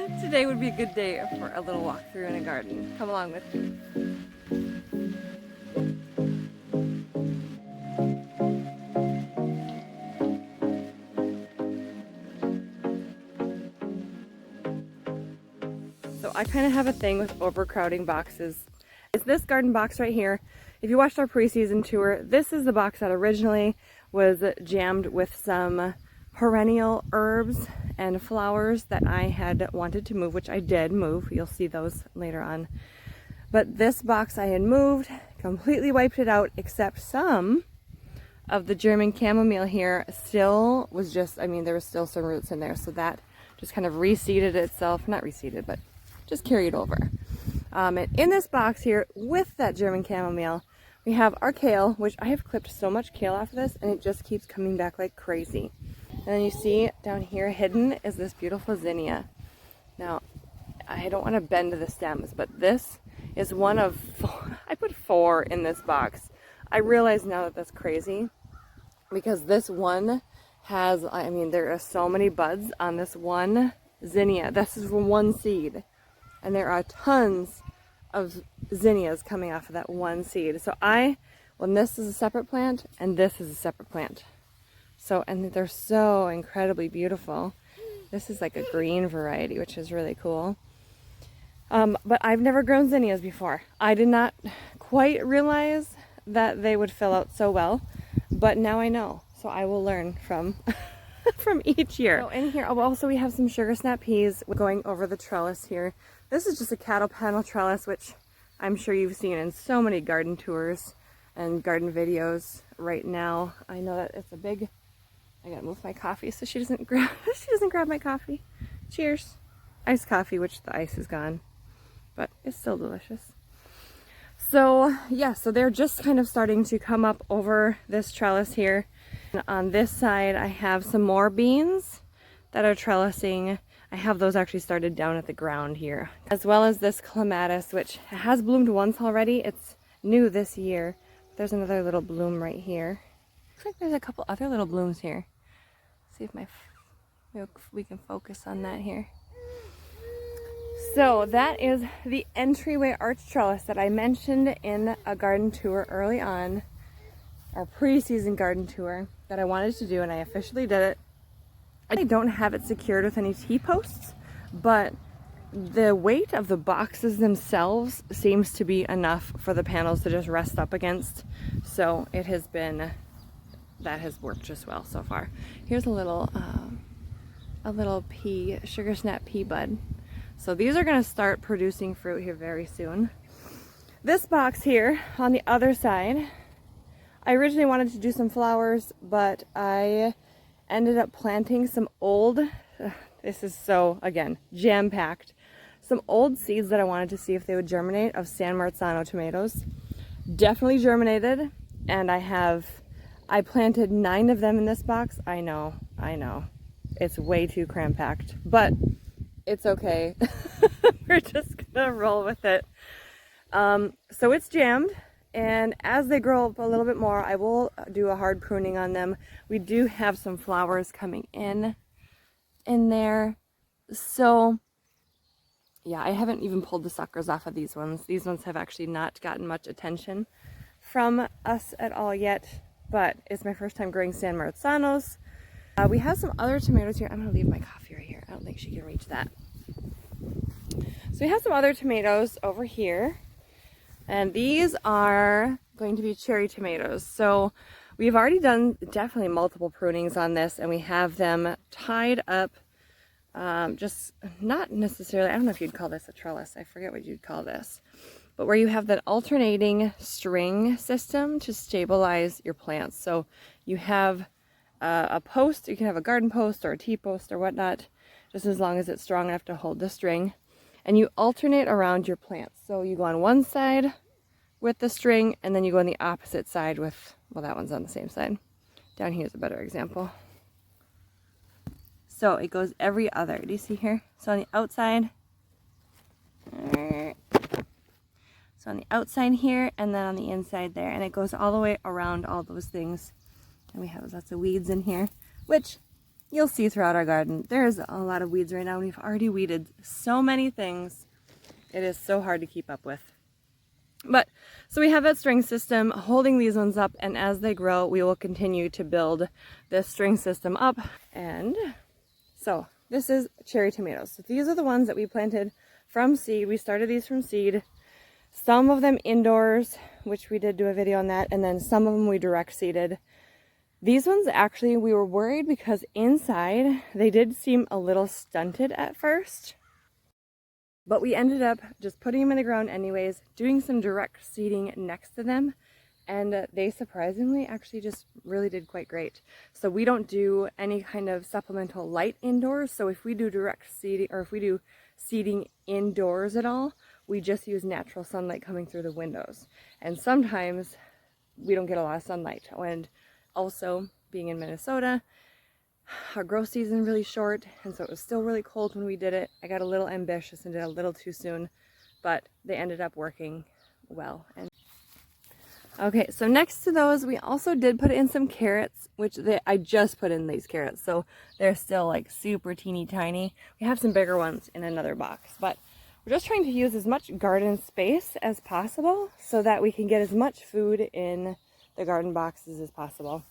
Today would be a good day for a little walk through in a garden. Come along with me. So I kind of have a thing with overcrowding boxes. It's this garden box right here. If you watched our pre-season tour, this is the box that originally was jammed with some perennial herbs and flowers that I had wanted to move, which I did move. You'll see those later on. But this box I had moved, completely wiped it out, except some of the German chamomile here still was just, I mean, there was still some roots in there. So that just kind of reseeded itself, not reseeded, but just carried over. And in this box here with that German chamomile, we have our kale, which I have clipped so much kale off of this and it just keeps coming back like crazy. And then you see down here hidden is this beautiful zinnia. Now, I don't want to bend the stems, but this is one of four. I put 4 in this box. I realize now that that's crazy because this one has, I mean, there are so many buds on this one zinnia. This is from one seed. And there are tons of zinnias coming off of that one seed. So when this is a separate plant and this is a separate plant. So, and they're so incredibly beautiful. This is like a green variety, which is really cool. But I've never grown zinnias before. I did not quite realize that they would fill out so well, but now I know. So I will learn from from each year. So in here, also we have some sugar snap peas going over the trellis here. This is just a cattle panel trellis, which I'm sure you've seen in so many garden tours and garden videos right now. I know that it's a big, I gotta move my coffee so she doesn't grab my coffee. Cheers. Iced coffee, which the ice is gone, but it's still delicious. So yeah, so they're just kind of starting to come up over this trellis here. And on this side, I have some more beans that are trellising. I have those actually started down at the ground here, as well as this clematis, which has bloomed once already. It's new this year. There's another little bloom right here. Looks like there's a couple other little blooms here. See if we can focus on that here. So that is the entryway arch trellis that I mentioned in a garden tour early on, our pre-season garden tour that I wanted to do, and I officially did it. I don't have it secured with any T-posts, but the weight of the boxes themselves seems to be enough for the panels to just rest up against. So it has been, that has worked just well so far. Here's a little pea, sugar snap pea bud. So these are going to start producing fruit here very soon. This box here on the other side, I originally wanted to do some flowers, but I ended up planting some old, this is so, again, jam-packed, some old seeds that I wanted to see if they would germinate of San Marzano tomatoes. Definitely germinated, and I planted 9 of them in this box. I know, it's way too cram-packed, but it's okay. We're just gonna roll with it. So it's jammed. And as they grow up a little bit more, I will do a hard pruning on them. We do have some flowers coming in there. So yeah, I haven't even pulled the suckers off of these ones. These ones have actually not gotten much attention from us at all yet, but it's my first time growing San Marzanos. We have some other tomatoes here. I'm gonna leave my coffee right here. I don't think she can reach that. So we have some other tomatoes over here. And these are going to be cherry tomatoes. So we've already done definitely multiple prunings on this, and we have them tied up, just not necessarily, I don't know if you'd call this a trellis, I forget what you'd call this, but where you have that alternating string system to stabilize your plants. So you have a post, you can have a garden post or a T-post or whatnot, just as long as it's strong enough to hold the string. And you alternate around your plants. So you go on one side with the string, and then you go on the opposite side with, well, that one's on the same side. Down here is a better example. So it goes every other. Do you see here? So on the outside, so on the outside here, and then on the inside there. And it goes all the way around all those things. And we have lots of weeds in here, which you'll see throughout our garden, there's a lot of weeds right now. We've already weeded so many things. It is so hard to keep up with. But, so we have that string system holding these ones up, and as they grow, we will continue to build this string system up. And so, this is cherry tomatoes. So these are the ones that we planted from seed. We started these from seed. Some of them indoors, which we did do a video on that, and then some of them we direct seeded. These ones actually, we were worried because inside they did seem a little stunted at first. But we ended up just putting them in the ground anyways, doing some direct seeding next to them, and they surprisingly actually just really did quite great. So we don't do any kind of supplemental light indoors, so if we do direct seeding, or if we do seeding indoors at all, we just use natural sunlight coming through the windows. And sometimes we don't get a lot of sunlight. And also, being in Minnesota, our growth season really short, and so it was still really cold when we did it. I got a little ambitious and did a little too soon, but they ended up working well. And okay, so next to those, we also did put in some carrots, which I just put in these carrots, so they're still like super teeny tiny. We have some bigger ones in another box, but we're just trying to use as much garden space as possible so that we can get as much food in the garden boxes as possible.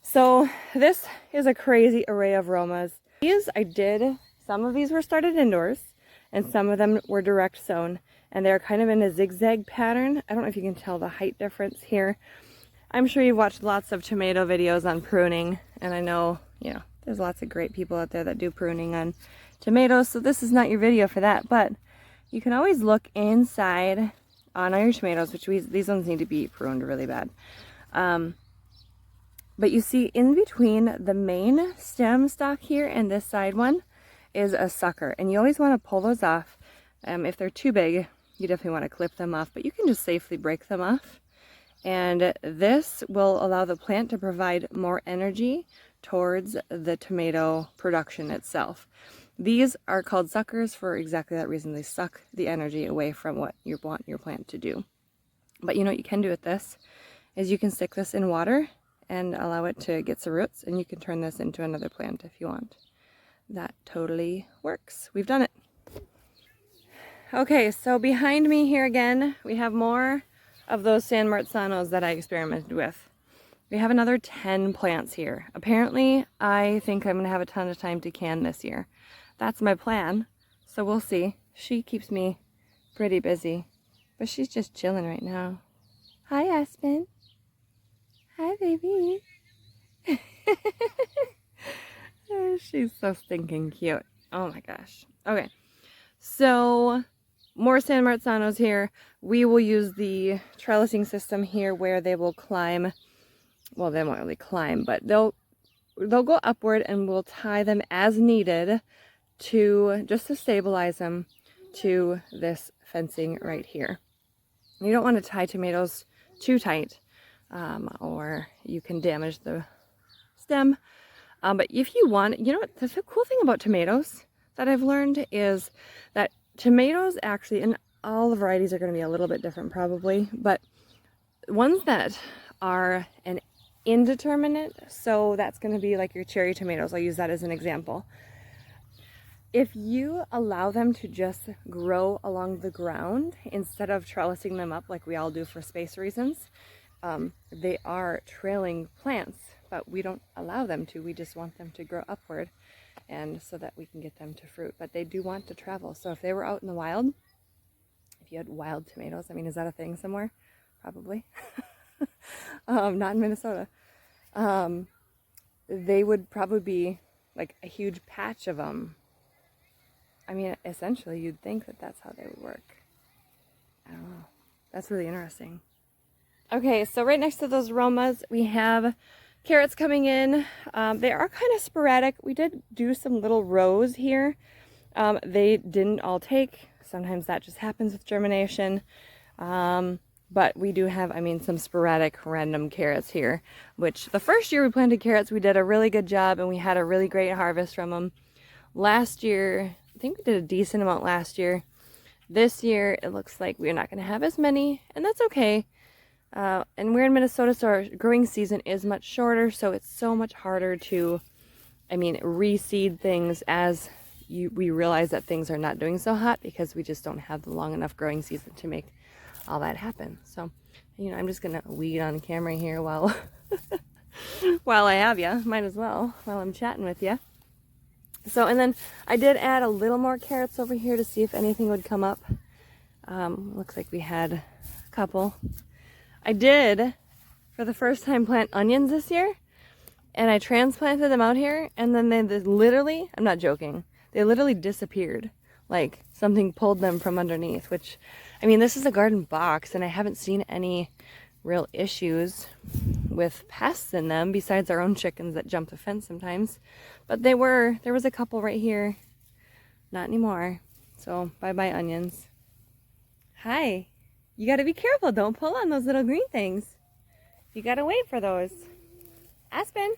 So this is a crazy array of aromas. Some of these were started indoors, and some of them were direct sown, and they're kind of in a zigzag pattern. I don't know if you can tell the height difference here. I'm sure you've watched lots of tomato videos on pruning, and I know, you know, there's lots of great people out there that do pruning on tomatoes, so this is not your video for that, but you can always look inside on your tomatoes, which these ones need to be pruned really bad. But you see in between the main stem stalk here and this side one is a sucker. And you always want to pull those off. If they're too big, you definitely want to clip them off, but you can just safely break them off. And this will allow the plant to provide more energy towards the tomato production itself. These are called suckers for exactly that reason. They suck the energy away from what you want your plant to do. But you know what you can do with this is you can stick this in water and allow it to get some roots, and you can turn this into another plant if you want. That totally works. We've done it. Okay, so behind me here again, we have more of those San Marzanos that I experimented with. We have another 10 plants here. Apparently, I think I'm going to have a ton of time to can this year. That's my plan, so we'll see. She keeps me pretty busy, but she's just chilling right now. Hi, Aspen. Hi, baby. She's so stinking cute. Oh my gosh. Okay, so more San Marzanos here. We will use the trellising system here where they will climb. Well, they won't really climb, but they'll go upward, and we'll tie them as needed just to stabilize them to this fencing right here. You don't want to tie tomatoes too tight, or you can damage the stem. But if you want, you know what, the cool thing about tomatoes that I've learned is that tomatoes actually, and all the varieties are going to be a little bit different probably, but ones that are an indeterminate, so that's going to be like your cherry tomatoes, I'll use that as an example. If you allow them to just grow along the ground instead of trellising them up like we all do for space reasons, they are trailing plants, but we don't allow them to. We just want them to grow upward, and so that we can get them to fruit. But they do want to travel. So if they were out in the wild, if you had wild tomatoes, I mean, is that a thing somewhere? Probably. Not in Minnesota. They would probably be like a huge patch of them. I mean, essentially, you'd think that that's how they would work. I don't know. That's really interesting. Okay, so right next to those aromas, we have carrots coming in. They are kind of sporadic. We did do some little rows here. They didn't all take. Sometimes that just happens with germination. But we do have, I mean, some sporadic random carrots here, which the first year we planted carrots, we did a really good job and we had a really great harvest from them. Last year, I think we did a decent amount last year. This year, it looks like we're not going to have as many, and that's okay. And we're in Minnesota, so our growing season is much shorter, so it's so much harder to I mean, reseed things as we realize that things are not doing so hot, because we just don't have the long enough growing season to make all that happen. So, you know, I'm just gonna weed on camera here while while I have you. Might as well while I'm chatting with you. So, and then I did add a little more carrots over here to see if anything would come up. Looks like we had a couple. I did, for the first time, plant onions this year, and I transplanted them out here, and then they literally, I'm not joking, they literally disappeared. Like something pulled them from underneath, which, I mean, this is a garden box, and I haven't seen any real issues with pests in them besides our own chickens that jump the fence sometimes. But there was a couple right here. Not anymore. So bye-bye onions. Hi. You gotta be careful. Don't pull on those little green things. You gotta wait for those. Aspen,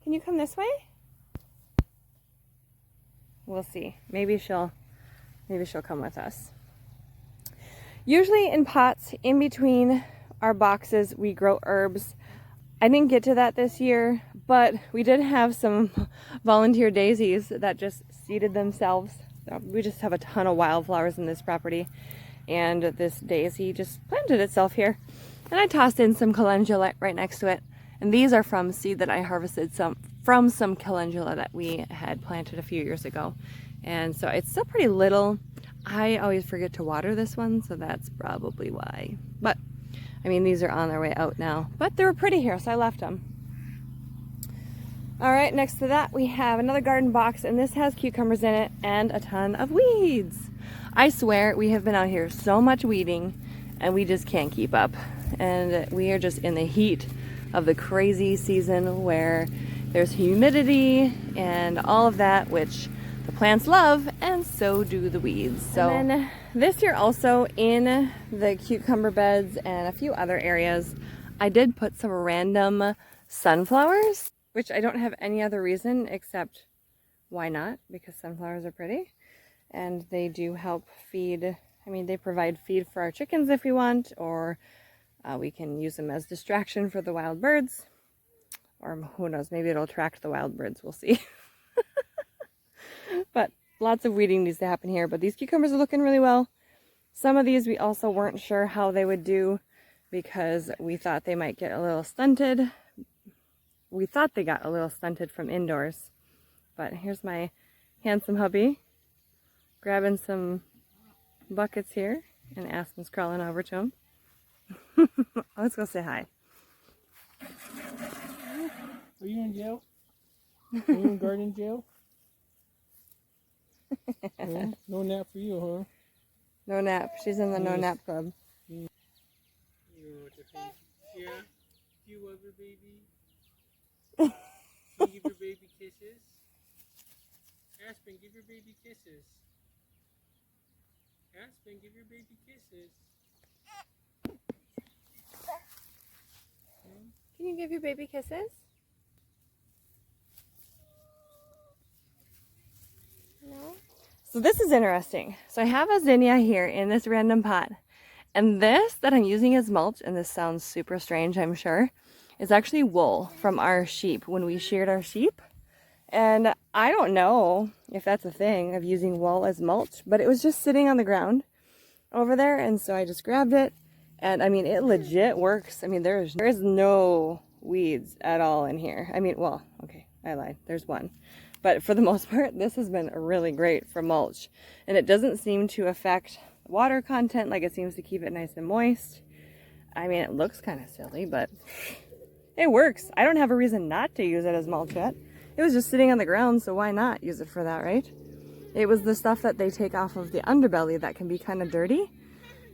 can you come this way? We'll see. Maybe she'll come with us. Usually in pots in between our boxes we grow herbs. I didn't get to that this year, but we did have some volunteer daisies that just seeded themselves. We just have a ton of wildflowers in this property, and this daisy just planted itself here. And I tossed in some calendula right next to it. And these are from seed that I harvested from some calendula that we had planted a few years ago. And so it's still pretty little. I always forget to water this one, so that's probably why. But, I mean, these are on their way out now. But they were pretty here, so I left them. All right, next to that, we have another garden box, and this has cucumbers in it and a ton of weeds. I swear, we have been out here so much weeding, and we just can't keep up. And we are just in the heat of the crazy season where there's humidity and all of that, which the plants love, and so do the weeds. So, and then this year also, in the cucumber beds and a few other areas, I did put some random sunflowers, which I don't have any other reason except why not, because sunflowers are pretty and they do help feed. I mean, they provide feed for our chickens if we want, or we can use them as distraction for the wild birds, or who knows, maybe it'll attract the wild birds, we'll see. But lots of weeding needs to happen here, but these cucumbers are looking really well. Some of these we also weren't sure how they would do, because we thought they might get a little stunted. We thought they got a little stunted from indoors. But here's my handsome hubby grabbing some buckets here, and Aspen's crawling over to him. Let's go say hi. Are you in jail? Are you in garden jail? Yeah, no nap for you, huh? No nap. She's in the no nap club. Yeah. Do you love your baby? Can you give your baby kisses? Aspen, give your baby kisses. Aspen, give your baby kisses. Can you give your baby kisses? No? So this is interesting. So I have a zinnia here in this random pot. And this that I'm using as mulch, and this sounds super strange, I'm sure, is actually wool from our sheep when we sheared our sheep. And I don't know if that's a thing of using wool as mulch, but it was just sitting on the ground over there, and so I just grabbed it. And I mean, it legit works. I mean, there's no weeds at all in here. I mean, well, okay, I lied. There's one. But for the most part, this has been really great for mulch. And it doesn't seem to affect water content, like it seems to keep it nice and moist. I mean, it looks kind of silly, but it works. I don't have a reason not to use it as mulch yet. It was just sitting on the ground, so why not use it for that, right? It was the stuff that they take off of the underbelly that can be kind of dirty.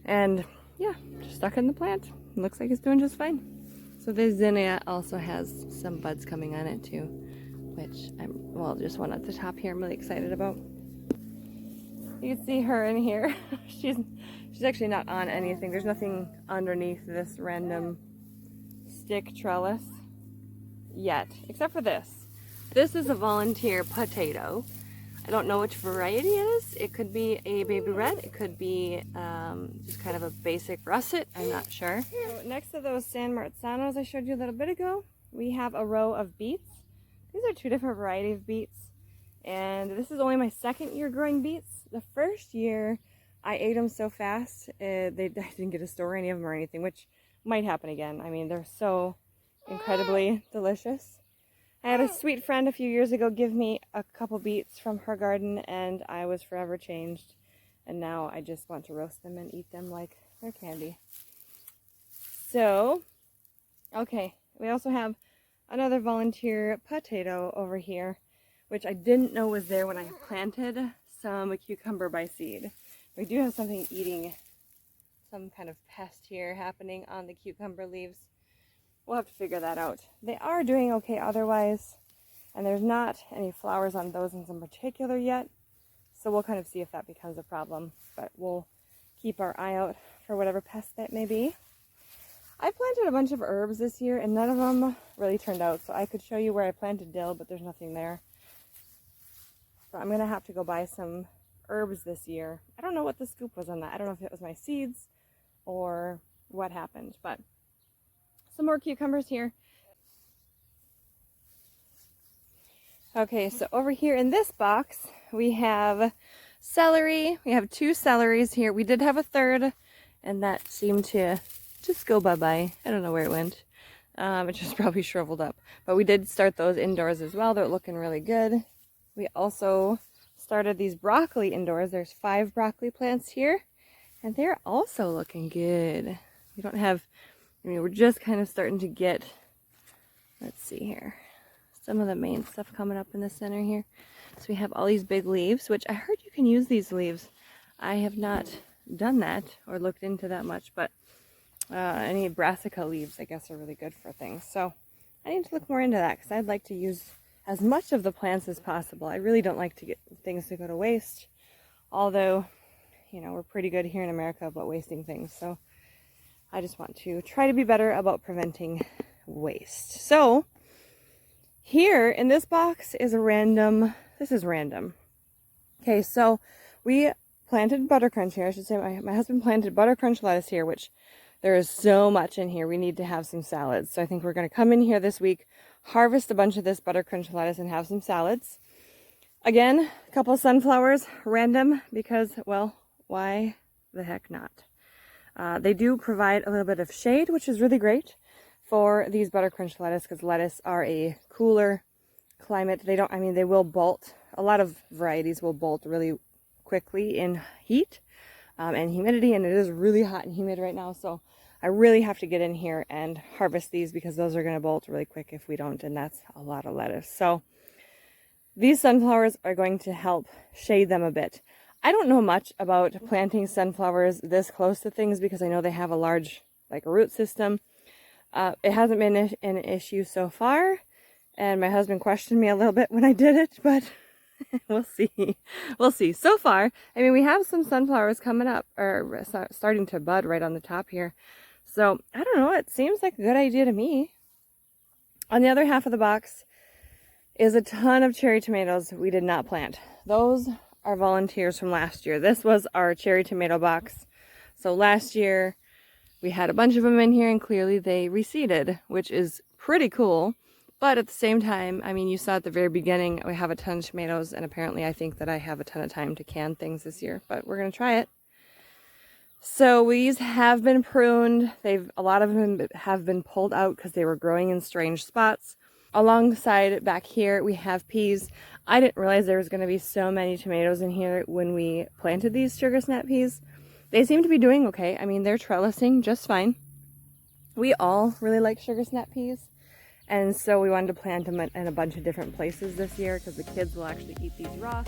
And yeah, just stuck in the plant. It looks like it's doing just fine. So this zinnia also has some buds coming on it too, which just one at the top here I'm really excited about. You can see her in here. She's actually not on anything. There's nothing underneath this random stick trellis yet, except for this. This is a volunteer potato. I don't know which variety it is. It could be a baby red. It could be just kind of a basic russet. I'm not sure. So next to those San Marzanos I showed you a little bit ago, we have a row of beets. These are two different varieties of beets. And this is only my second year growing beets. The first year I ate them so fast, I didn't get to store any of them or anything, which might happen again. I mean, they're so incredibly delicious. I had a sweet friend a few years ago give me a couple beets from her garden, and I was forever changed. And now I just want to roast them and eat them like they're candy. So, okay, we also have another volunteer potato over here, which I didn't know was there when I planted some cucumber by seed. We do have something eating, some kind of pest here happening on the cucumber leaves. We'll have to figure that out. They are doing okay otherwise, and there's not any flowers on those ones in particular yet, so we'll kind of see if that becomes a problem, but we'll keep our eye out for whatever pest that may be. I planted a bunch of herbs this year, and none of them really turned out, so I could show you where I planted dill, but there's nothing there. So I'm going to have to go buy some herbs this year. I don't know what the scoop was on that. I don't know if it was my seeds or what happened, but some more cucumbers here. Okay, so over here in this box, we have celery. We have 2 celeries here. We did have a third, and that seemed to just go bye-bye. I don't know where it went. It just probably shriveled up. But we did start those indoors as well. They're looking really good. We also started these broccoli indoors. There's 5 broccoli plants here, and they're also looking good. We don't have, I mean, we're just kind of starting to get, let's see here, some of the main stuff coming up in the center here. So we have all these big leaves, which I heard you can use these leaves. I have not done that or looked into that much, but any brassica leaves, I guess, are really good for things. So I need to look more into that because I'd like to use as much of the plants as possible. I really don't like to get things to go to waste, although, you know, we're pretty good here in America about wasting things. So I just want to try to be better about preventing waste. So here in this box is a random, this is random. Okay, so we planted buttercrunch here. I should say my husband planted buttercrunch lettuce here, which there is so much in here. We need to have some salads. So I think we're going to come in here this week, harvest a bunch of this buttercrunch lettuce and have some salads. Again, a couple sunflowers, random, because, well, why the heck not? They do provide a little bit of shade, which is really great for these buttercrunch lettuce, because lettuce are a cooler climate. They don't, I mean, they will bolt. A lot of varieties will bolt really quickly in heat and humidity, and it is really hot and humid right now, so I really have to get in here and harvest these because those are going to bolt really quick if we don't, and that's a lot of lettuce. So these sunflowers are going to help shade them a bit. I don't know much about planting sunflowers this close to things because I know they have a large, like, root system. It hasn't been an issue so far, and my husband questioned me a little bit when I did it, but we'll see. We'll see. So far, I mean, we have some sunflowers coming up, or starting to bud right on the top here. So, I don't know, it seems like a good idea to me. On the other half of the box is a ton of cherry tomatoes we did not plant. Those are volunteers from last year. This was our cherry tomato box. So last year we had a bunch of them in here, and clearly they reseeded, which is pretty cool. But at the same time, I mean, you saw at the very beginning, we have a ton of tomatoes, and apparently I think that I have a ton of time to can things this year, but we're going to try it. So these have been pruned. A lot of them have been pulled out because they were growing in strange spots. Alongside back here, we have peas. I didn't realize there was going to be so many tomatoes in here when we planted these sugar snap peas. They seem to be doing okay. I mean, they're trellising just fine. We all really like sugar snap peas, and so we wanted to plant them in a bunch of different places this year because the kids will actually eat these raw.